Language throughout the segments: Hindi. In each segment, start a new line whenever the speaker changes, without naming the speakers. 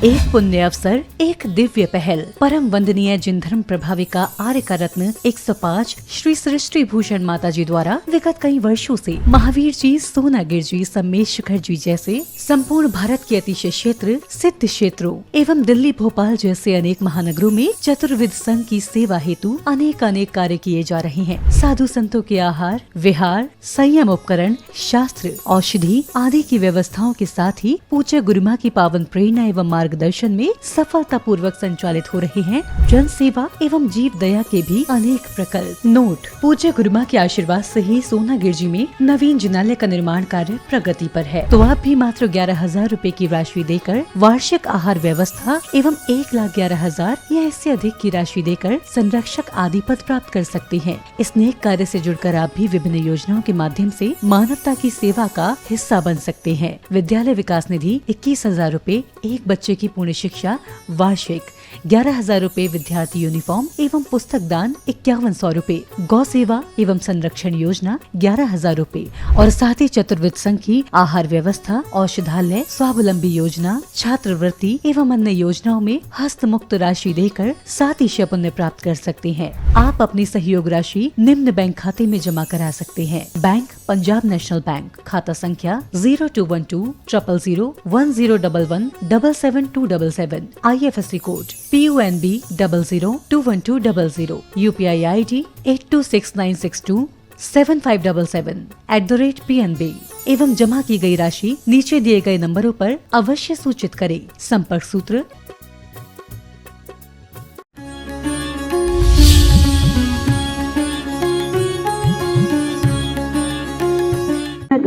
एक पुण्य अवसर, एक दिव्य पहल। परम वंदनीय जिन धर्म प्रभाविका आर्य का रत्न 105 श्री सृष्टि भूषण माता जी द्वारा विगत कई वर्षों से महावीर जी, सोनागिर जी, सम्मेशखर जी जैसे संपूर्ण भारत के अतिशय क्षेत्र, सिद्ध क्षेत्रों एवं दिल्ली, भोपाल जैसे अनेक महानगरों में चतुर्विध संघ की सेवा हेतु अनेक कार्य किए जा रहे हैं। साधु संतों के आहार, विहार, संयम उपकरण, शास्त्र, औषधि आदि की व्यवस्थाओं के साथ ही पूज्य गुरुमा की पावन प्रेरणा एवं मार्गदर्शन में सफलता पूर्वक संचालित हो रहे हैं जन सेवा एवं जीव दया के भी अनेक प्रकल्प। नोट: पूज्य गुरुमा के आशीर्वाद से ही सोनागिर जी में नवीन जिनालय का निर्माण कार्य प्रगति पर है। तो आप भी मात्र 11,000 रूपए की राशि देकर वार्षिक आहार व्यवस्था एवं 1,11,000 या इससे अधिक की राशि देकर संरक्षक आदि पद प्राप्त कर सकते हैं। इस नेक कार्य से जुड़कर आप भी विभिन्न योजनाओं के माध्यम से मानवता की सेवा का हिस्सा बन सकते हैं। विद्यालय विकास निधि 21,000 रूपए, एक बच्चे की पूर्ण शिक्षा वार्षिक 11,000 रूपए, विद्यार्थी यूनिफॉर्म एवं पुस्तक दान 5100 रूपए, गौ सेवा एवं संरक्षण योजना 11,000 रूपए और साथ ही चतुर्विध संघ की आहार व्यवस्था, औषधालय, स्वावलंबी योजना, छात्रवृत्ति एवं अन्य योजनाओं में हस्त मुक्त राशि देकर 7 पुण्य प्राप्त कर सकते हैं। आप अपनी सहयोग राशि निम्न बैंक खाते में जमा करा सकते हैं। बैंक पंजाब नेशनल बैंक, खाता संख्या 0212 000 1011 77277, IFSC code PUNB 00212000, UPI ID 826962 7577 @PNB एवं जमा की गई राशि नीचे दिए गए नंबरों पर अवश्य सूचित करें। संपर्क सूत्र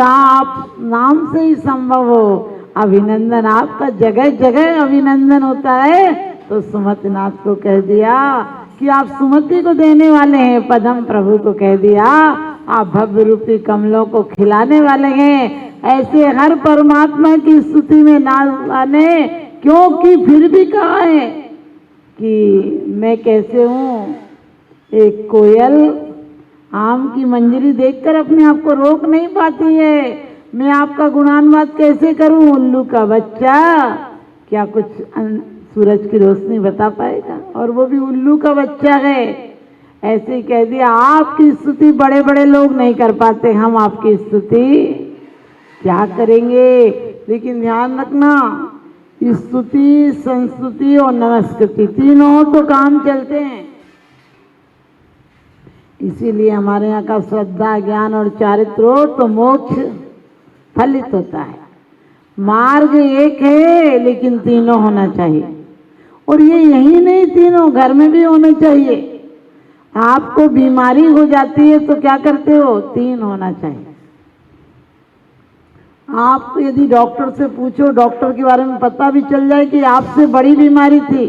आप नाम से ही संभव हो। अभिनंदन, आपका जगह जगह अभिनंदन होता है। तो सुमतिनाथ को कह दिया कि आप सुमति को देने वाले हैं, पदम प्रभु को कह दिया आप भव्य रूपी कमलों को खिलाने वाले हैं। ऐसे हर परमात्मा की स्तुति में नाने, क्योंकि फिर भी कहा है कि मैं कैसे हूँ। एक कोयल आम की मंजरी देखकर अपने आप को रोक नहीं पाती है। मैं आपका गुणानुवाद कैसे करूं। उल्लू का बच्चा क्या कुछ सूरज की रोशनी बता पाएगा, और वो भी उल्लू का बच्चा है। ऐसे ही कह दिया आपकी स्तुति बड़े बड़े लोग नहीं कर पाते, हम आपकी स्तुति क्या करेंगे। लेकिन ध्यान रखना, स्तुति, संस्तुति और नमस्कृति तीनों हो तो काम चलते हैं। इसीलिए हमारे यहाँ का श्रद्धा, ज्ञान और चारित्र हो तो मोक्ष फलित होता है। मार्ग एक है लेकिन तीनों होना चाहिए। और ये यही नहीं, तीनों घर में भी होने चाहिए। आपको बीमारी हो जाती है तो क्या करते हो, 3 होना चाहिए। आप यदि डॉक्टर से पूछो, डॉक्टर के बारे में पता भी चल जाए कि आपसे बड़ी बीमारी थी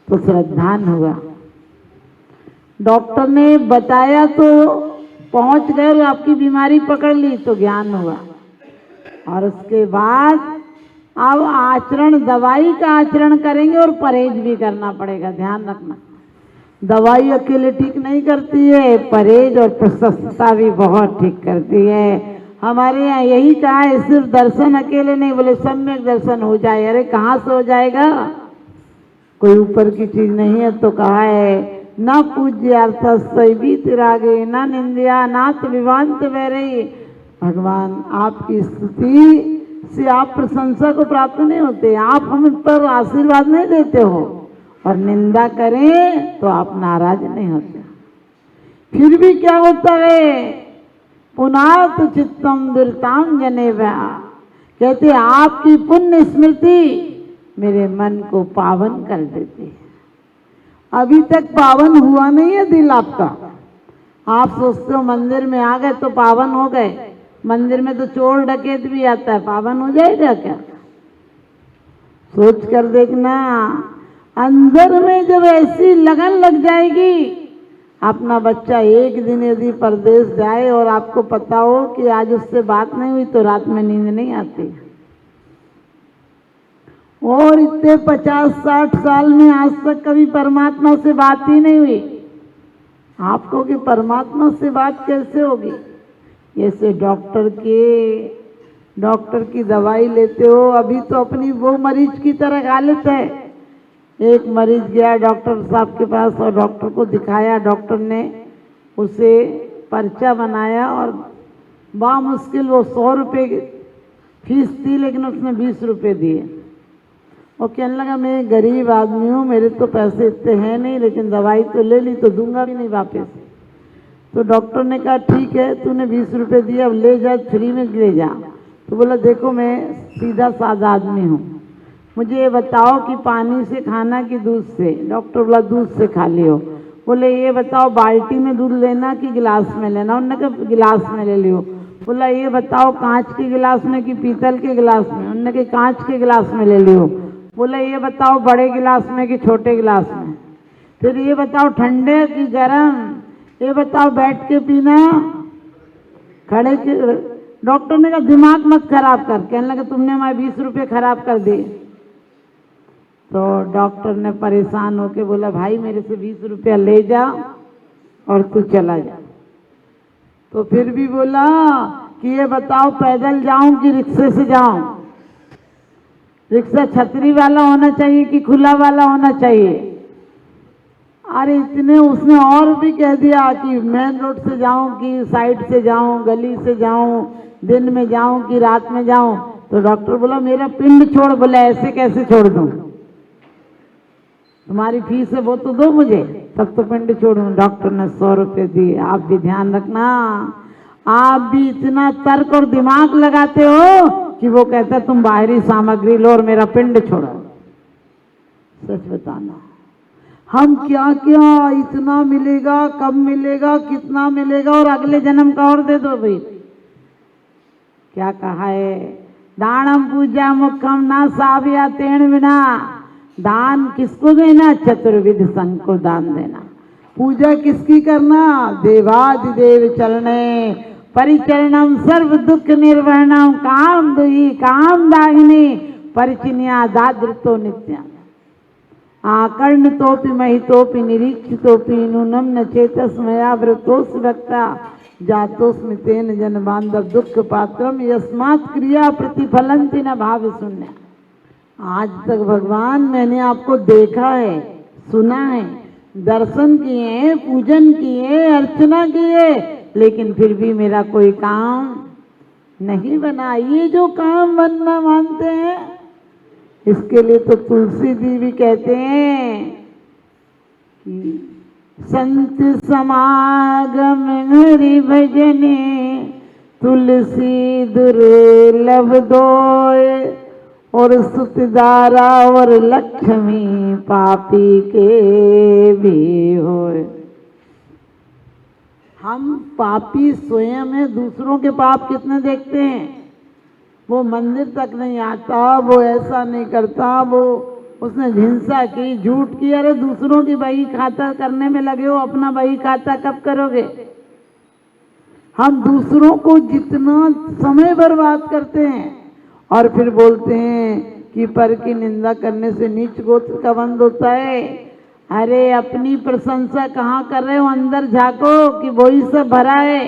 तो श्रद्धान हुआ। डॉक्टर ने बताया तो पहुंच गए और आपकी बीमारी पकड़ ली तो ज्ञान हुआ। और उसके बाद अब आचरण, दवाई का आचरण करेंगे और परहेज भी करना पड़ेगा। ध्यान रखना, दवाई अकेले ठीक नहीं करती है, परहेज और प्रशस्तता भी बहुत ठीक करती है। हमारे यहाँ यही कहा है, सिर्फ दर्शन अकेले नहीं, बोले सम्यक दर्शन हो जाए। अरे कहाँ से हो जाएगा, कोई ऊपर की चीज नहीं है। तो कहा है न पूज्यार्थ सैवीत रागे, न निंदिया नाथ विवांत वैरई। भगवान आपकी स्तुति से आप प्रशंसा को प्राप्त नहीं होते, आप हम पर आशीर्वाद नहीं देते हो, और निंदा करें तो आप नाराज नहीं होते। फिर भी क्या होता है, पुनात चित्तम दुर्ताम जनेवा, कहते आपकी पुण्य स्मृति मेरे मन को पावन कर देती है। अभी तक पावन हुआ नहीं है दिल आपका। आप सोचते हो मंदिर में आ गए तो पावन हो गए। मंदिर में तो चोर डकैत भी आता है, पावन हो जाएगा क्या। सोच कर देखना, अंदर में जब ऐसी लगन लग जाएगी। अपना बच्चा एक दिन यदि परदेश जाए और आपको पता हो कि आज उससे बात नहीं हुई तो रात में नींद नहीं आती। और इतने 50-60 साल में आज तक कभी परमात्मा से बात ही नहीं हुई। आपको कि परमात्मा से बात कैसे होगी। जैसे डॉक्टर के डॉक्टर की दवाई लेते हो, अभी तो अपनी वो मरीज की तरह हालत है। एक मरीज गया डॉक्टर साहब के पास और डॉक्टर को दिखाया, डॉक्टर ने उसे पर्चा बनाया और बामुश्किल वो 100 रुपये की फीस थी, लेकिन उसने 20 रुपये दिए। और कहने लगा मैं गरीब आदमी हूँ, मेरे तो पैसे इतने हैं नहीं, लेकिन दवाई तो ले ली तो दूंगा भी नहीं वापस। तो डॉक्टर ने कहा ठीक है, तूने 20 रुपये दिए, अब ले जा, फ्री में ले जा। तो बोला देखो मैं सीधा साधा आदमी हूँ, मुझे ये बताओ कि पानी से खाना कि दूध से। डॉक्टर बोला दूध से खा लियो। बोले ये बताओ बाल्टी में दूध लेना कि गिलास में लेना। उन्होंने कहा गिलास में ले लियो। बोला ये बताओ कांच के गिलास में कि पीतल के गिलास में। उन्होंने कहा कांच के गिलास में ले लियो। बोला ये बताओ बड़े गिलास में कि छोटे गिलास में। फिर ये बताओ ठंडे कि गर्म, ये बताओ बैठ के पीना खड़े के। डॉक्टर ने कहा दिमाग मत खराब कर। कहने लगा तुमने हमारे 20 रुपये खराब कर दिए। तो डॉक्टर ने परेशान होके बोला भाई मेरे से 20 रुपया ले जा और तू चला जा। तो फिर भी बोला कि ये बताओ पैदल जाऊं कि रिक्शे से जाऊं। रिक्शा छतरी वाला होना चाहिए कि खुला वाला होना चाहिए। अरे इतने उसने और भी कह दिया कि मेन रोड से जाऊं कि साइड से जाऊं, गली से जाऊं, दिन में जाऊं कि रात में जाऊं। तो डॉक्टर बोला मेरा पिंड छोड़। बोला ऐसे कैसे छोड़ दूं, तुम्हारी फीस है वो तो दो मुझे, तब तो पिंड छोड़ूं। डॉक्टर ने 100 रुपये दिए। आप भी ध्यान रखना, आप भी इतना तर्क और दिमाग लगाते हो कि वो कहता तुम बाहरी सामग्री लो और मेरा पिंड छोड़ो। सच बताना, हम क्या क्या इतना मिलेगा, कब मिलेगा, कितना मिलेगा और अगले जन्म का और दे दो भाई। क्या कहा है, दानम पूजा मुखम ना साविया तेण बिना। दान किसको देना, चतुर्विध संघ को दान देना। पूजा किसकी करना, देवादिदेव चरणे परिचरणम सर्व दुख निर्वहणम काम दुई काम दाहिनी परिचिन्या दादृतो नित्यम। आकर्ण तोपि महितोपि निरीक्षितोपि नूनम न चेतस मया व्रतोस वक्ता जातोस्मि तेन जन बांधव दुख पात्रम यस्मात् क्रिया प्रतिफलंति न भाव शून्य। आज तक भगवान मैंने आपको देखा है, सुना है, दर्शन किए, पूजन किए, अर्चना किए, लेकिन फिर भी मेरा कोई काम नहीं बना। ये जो काम बनना मानते हैं, इसके लिए तो तुलसी जी भी कहते हैं कि संत समागम हरि भजने तुलसी दुर्लभ दोय और सुतदारा और लक्ष्मी पापी के भी होय। हम पापी स्वयं हैं, दूसरों के पाप कितने देखते हैं। वो मंदिर तक नहीं आता, वो ऐसा नहीं करता, वो उसने हिंसा की, झूठ की। अरे दूसरों की बही खाता करने में लगे हो, अपना बही खाता कब करोगे। हम दूसरों को जितना समय बर्बाद करते हैं और फिर बोलते हैं कि पर की निंदा करने से नीच गोत्र का बंद होता है। अरे अपनी प्रशंसा कहाँ कर रहे हो, अंदर झांको कि वही सब भरा है।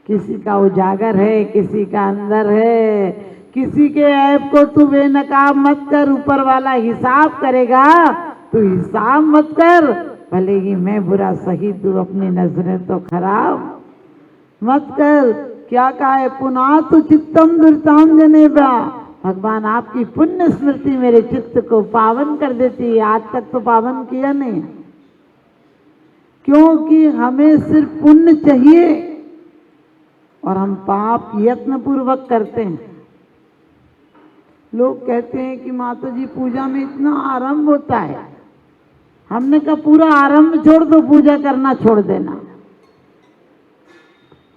किसी का उजागर है, किसी का अंदर है। किसी के ऐप को तू बेनकाब मत कर, ऊपर वाला हिसाब करेगा। तू हिसाब मत कर, भले ही मैं बुरा सही, तू अपनी नजरें तो खराब मत कर। क्या कहा है, पुनः तो चित्तम दुर्ताम जनेबा। भगवान आपकी पुण्य स्मृति मेरे चित्त को पावन कर देती है। आज तक तो पावन किया नहीं, क्योंकि हमें सिर्फ पुण्य चाहिए और हम पाप यत्न पूर्वक करते हैं। लोग कहते हैं कि माता जी पूजा में इतना आरंभ होता है। हमने कहा पूरा आरंभ छोड़ दो, पूजा करना छोड़ देना।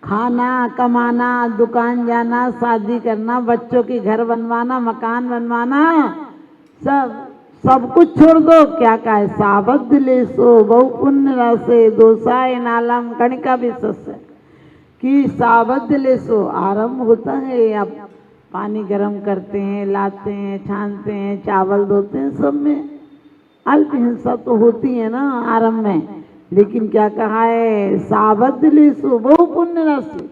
खाना, कमाना, दुकान जाना, शादी करना, बच्चों की घर बनवाना, मकान बनवाना, सब कुछ छोड़ दो। क्या कहा है, साबद्ध लेसो बहु पुण्य रसे दोषाय नालम कणिका विशेष कि साबद्ध लेसो आरंभ होता है। आप पानी गर्म करते हैं, लाते हैं, छानते हैं, चावल धोते हैं, सब में अल्प हिंसा तो होती है ना आरंभ में। लेकिन क्या कहा है, साबद्ध लेसो बहु पुण्य राशि।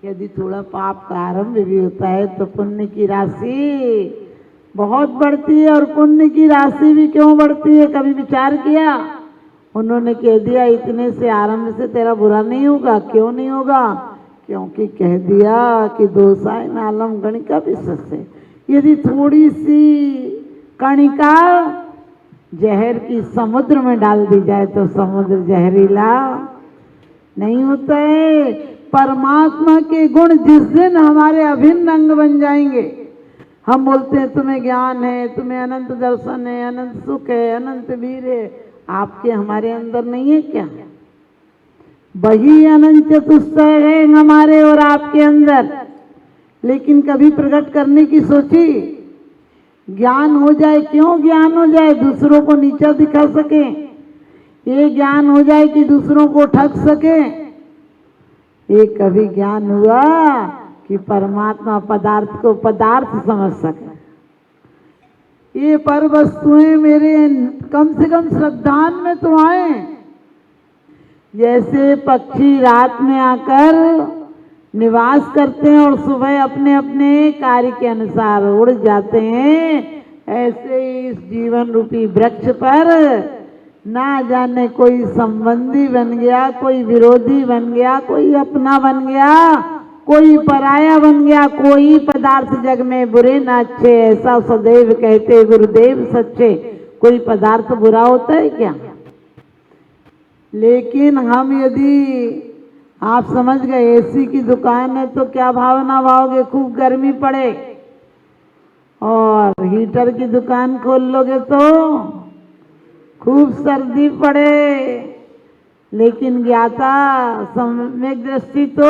यदि थोड़ा पाप का आरंभ भी होता है तो पुण्य की राशि बहुत बढ़ती है। और पुण्य की राशि भी क्यों बढ़ती है, कभी विचार किया? उन्होंने कह दिया इतने से आरंभ से तेरा बुरा नहीं होगा। क्यों नहीं होगा? क्योंकि कह दिया कि दोषाय नालम गणिका विशस्य। यदि थोड़ी सी कणिका जहर की समुद्र में डाल दी जाए तो समुद्र जहरीला नहीं होता है। परमात्मा के गुण जिस दिन हमारे अभिन्न अंग बन जाएंगे, हम बोलते हैं तुम्हें ज्ञान है, तुम्हें अनंत दर्शन है, अनंत सुख है, अनंत वीर है, आपके हमारे अंदर नहीं है क्या? वही अनंत चतुष्टय है हमारे और आपके अंदर, लेकिन कभी प्रकट करने की सोची? ज्ञान हो जाए, क्यों ज्ञान हो जाए? दूसरों को नीचा दिखा सके, ये ज्ञान हो जाए कि दूसरों को ठग सके। ये कभी ज्ञान हुआ कि परमात्मा पदार्थ को पदार्थ समझ सके। ये पर वस्तुएं मेरे कम से कम श्रद्धान में तो आए। जैसे पक्षी रात में आकर निवास करते हैं और सुबह अपने अपने कार्य के अनुसार उड़ जाते हैं, ऐसे ही इस जीवन रूपी वृक्ष पर ना जाने कोई संबंधी बन गया, कोई विरोधी बन गया, कोई अपना बन गया, कोई पराया बन गया। कोई पदार्थ जग में बुरे ना अच्छे, ऐसा सदैव कहते गुरुदेव सच्चे। कोई पदार्थ बुरा होता है क्या? लेकिन हम यदि आप समझ गए एसी की दुकान है तो क्या भावना भाओगे? खूब गर्मी पड़े। और हीटर की दुकान खोल लोगे तो खूब सर्दी पड़े। लेकिन ज्ञाता सम्यक दृष्टि तो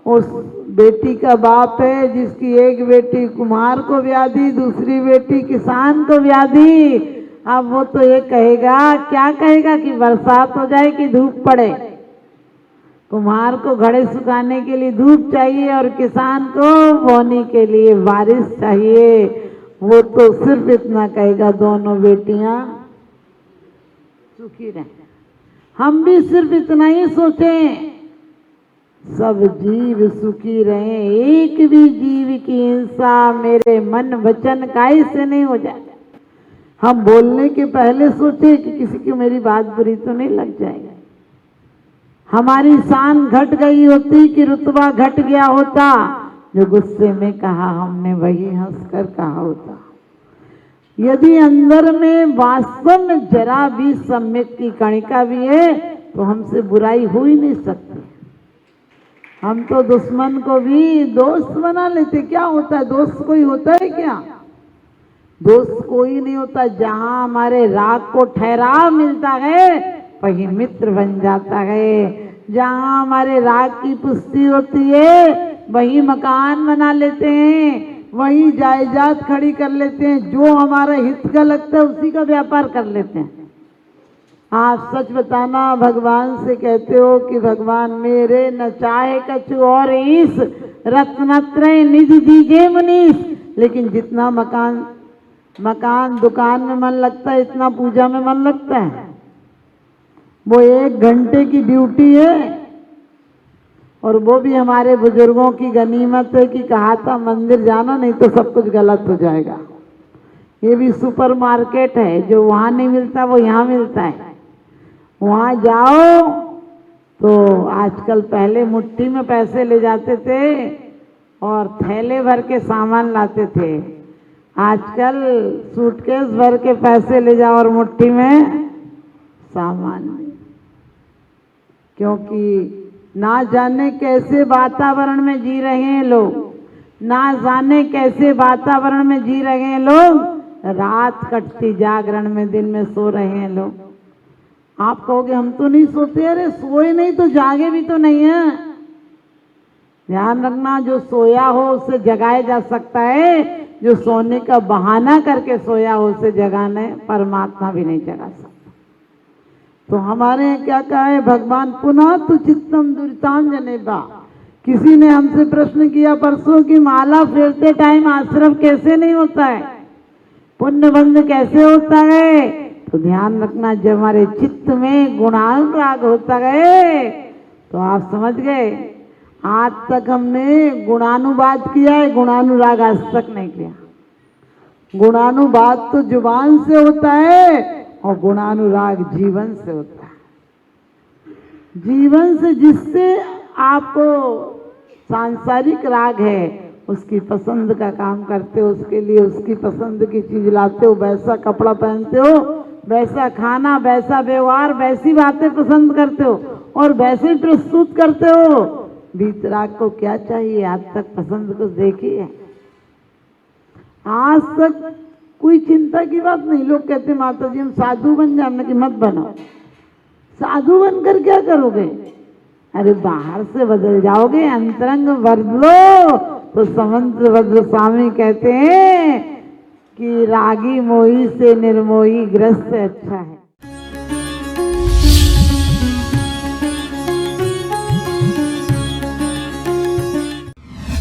उस बेटी का बाप है जिसकी एक बेटी कुम्हार को व्याधि, दूसरी बेटी किसान को व्याधि। अब वो तो ये कहेगा, क्या कहेगा कि बरसात हो जाए कि धूप पड़े। कुम्हार को घड़े सुखाने के लिए धूप चाहिए और किसान को बोने के लिए बारिश चाहिए। वो तो सिर्फ इतना कहेगा दोनों बेटियां सुखी रहें। हम भी सिर्फ इतना ही सोचें, सब जीव सुखी रहें, एक भी जीव की हिंसा मेरे मन वचन काहे से नहीं हो जाए। हम बोलने के पहले सोचे कि किसी की मेरी बात बुरी तो नहीं लग जाएगी। हमारी शान घट गई होती कि रुतबा घट गया होता, जो गुस्से में कहा हमने वही हंसकर कहा होता। यदि अंदर में वास्तव में जरा भी सम्यक की कणिका भी है तो हमसे बुराई हो ही नहीं सकती। हम तो दुश्मन को भी दोस्त बना लेते। क्या होता है? दोस्त कोई होता है क्या? दोस्त कोई नहीं होता। जहां हमारे राग को ठहराव मिलता है वही मित्र बन जाता है। जहां हमारे राग की पुष्टि होती है वही मकान बना लेते हैं, वही जायदाद खड़ी कर लेते हैं। जो हमारा हित का लगता है उसी का व्यापार कर लेते हैं। आप सच बताना, भगवान से कहते हो कि भगवान मेरे न चाहे कछु और ईस, रत्नत्रय निधि दीजिए मुनीस। लेकिन जितना मकान दुकान में मन लगता है, इतना पूजा में मन लगता है। वो 1 घंटे की ड्यूटी है और वो भी हमारे बुजुर्गों की गनीमत है कि कहा था मंदिर जाना नहीं तो सब कुछ गलत हो जाएगा। ये भी सुपरमार्केट है, जो वहाँ नहीं मिलता वो यहाँ मिलता है। वहाँ जाओ तो आजकल, पहले मुट्ठी में पैसे ले जाते थे और थैले भर के सामान लाते थे। आजकल सूटकेस भर के पैसे ले जाओ और मुट्ठी में सामान नहीं। क्योंकि ना जाने कैसे वातावरण में जी रहे हैं लोग, ना जाने कैसे वातावरण में जी रहे हैं लोग। रात कटती जागरण में, दिन में सो रहे हैं लोग। आप कहोगे हम तो नहीं सोते। अरे सोए नहीं तो जागे भी तो नहीं है। ध्यान रखना, जो सोया हो उसे जगाया जा सकता है, जो सोने का बहाना करके सोया हो उसे जगाने परमात्मा भी नहीं जगा सकता। तो हमारे यहाँ क्या कहा है भगवान, पुनः तु चित्तम दुरिताम जनेबा। किसी ने हमसे प्रश्न किया परसों की माला फेरते टाइम आश्रम कैसे नहीं होता है, पुण्य बंध कैसे होता है। तो ध्यान रखना, जब हमारे चित्त में गुणानुराग होता है तो आप समझ गए। आज तक हमने गुणानुवाद किया है, गुणानुराग आज तक नहीं किया। गुणानुवाद तो जुबान से होता है और गुणानुराग जीवन से होता है। जीवन से जिससे आपको सांसारिक राग है, उसकी पसंद का काम करते हो, उसके लिए उसकी पसंद की चीज लाते हो, वैसा कपड़ा पहनते हो, वैसा खाना, वैसा व्यवहार, वैसी बातें पसंद करते हो और वैसे प्रस्तुत करते हो। वीतराग को क्या चाहिए? आज तक पसंद कुछ देखी है? आज तक कोई चिंता की बात नहीं। लोग कहते माता जी हम साधु बन जाने की, मत बनो। साधु बनकर क्या करोगे? अरे बाहर से बदल जाओगे, अंतरंग बदलो तो समंत्र भद्र स्वामी कहते हैं कि रागी मोही से निर्मोही ग्रस्त अच्छा है।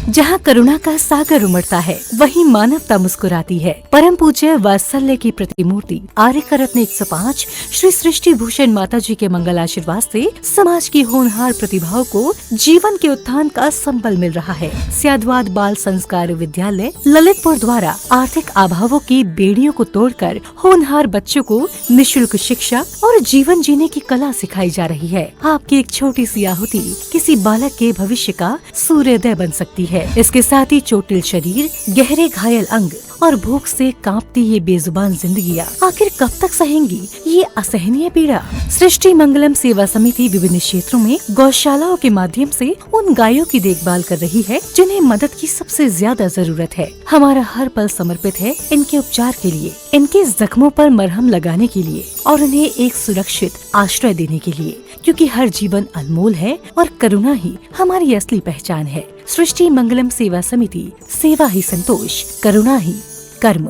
जहाँ करुणा का सागर उमड़ता है, वहीं मानवता मुस्कुराती है। परम पूज्य वात्सल्य की प्रतिमूर्ति आर्यका रत्न 105 श्री सृष्टि भूषण माता जी के मंगल आशीर्वाद से समाज की होनहार प्रतिभाओं को जीवन के उत्थान का संबल मिल रहा है। स्याद्वाद बाल संस्कार विद्यालय ललितपुर द्वारा आर्थिक अभावों की बेड़ियों को तोड़कर होनहार बच्चों को निःशुल्क शिक्षा और जीवन जीने की कला सिखाई जा रही है। आपकी एक छोटी सी आहुति किसी बालक के भविष्य का सूर्योदय बन सकती है। इसके साथ ही चोटिल शरीर, गहरे घायल अंग और भूख से कांपती ये बेजुबान जिंदगियां आखिर कब तक सहेंगी ये असहनीय पीड़ा? सृष्टि मंगलम सेवा समिति विभिन्न क्षेत्रों में गौशालाओं के माध्यम से उन गायों की देखभाल कर रही है जिन्हें मदद की सबसे ज्यादा जरूरत है। हमारा हर पल समर्पित है इनके उपचार के लिए, इनके जख्मों पर मरहम लगाने के लिए और उन्हें एक सुरक्षित आश्रय देने के लिए, क्योंकि हर जीवन अनमोल है और करुणा ही हमारी असली पहचान है। सृष्टि मंगलम सेवा समिति, सेवा ही संतोष, करुणा ही कर्म।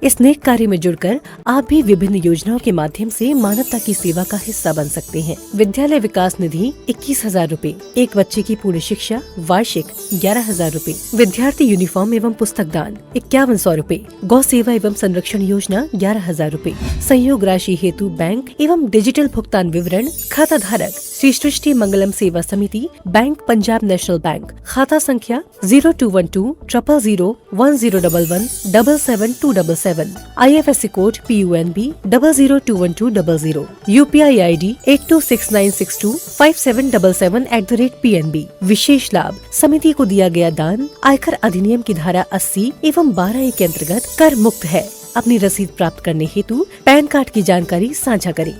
इस नेक कार्य में जुड़कर आप भी विभिन्न योजनाओं के माध्यम से मानवता की सेवा का हिस्सा बन सकते हैं। विद्यालय विकास निधि 21,000 रूपए, एक बच्चे की पूर्ण शिक्षा वार्षिक 11,000 रूपए, विद्यार्थी यूनिफॉर्म एवं पुस्तक दान 5100 रूपए, गौ सेवा एवं संरक्षण योजना 11,000 रूपए, संयोग राशि हेतु बैंक एवं डिजिटल भुगतान विवरण, खाता धारक श्री सृष्टि मंगलम सेवा समिति, बैंक पंजाब नेशनल बैंक, खाता संख्या 0212 000 1011 77277, IFSC code PUNB 0021200, UPI ID 8269625777@PNB। विशेष लाभ, समिति को दिया गया दान आयकर अधिनियम की धारा 80 एवं 12A के अंतर्गत कर मुक्त है। अपनी रसीद प्राप्त करने हेतु पैन कार्ड की जानकारी साझा करें।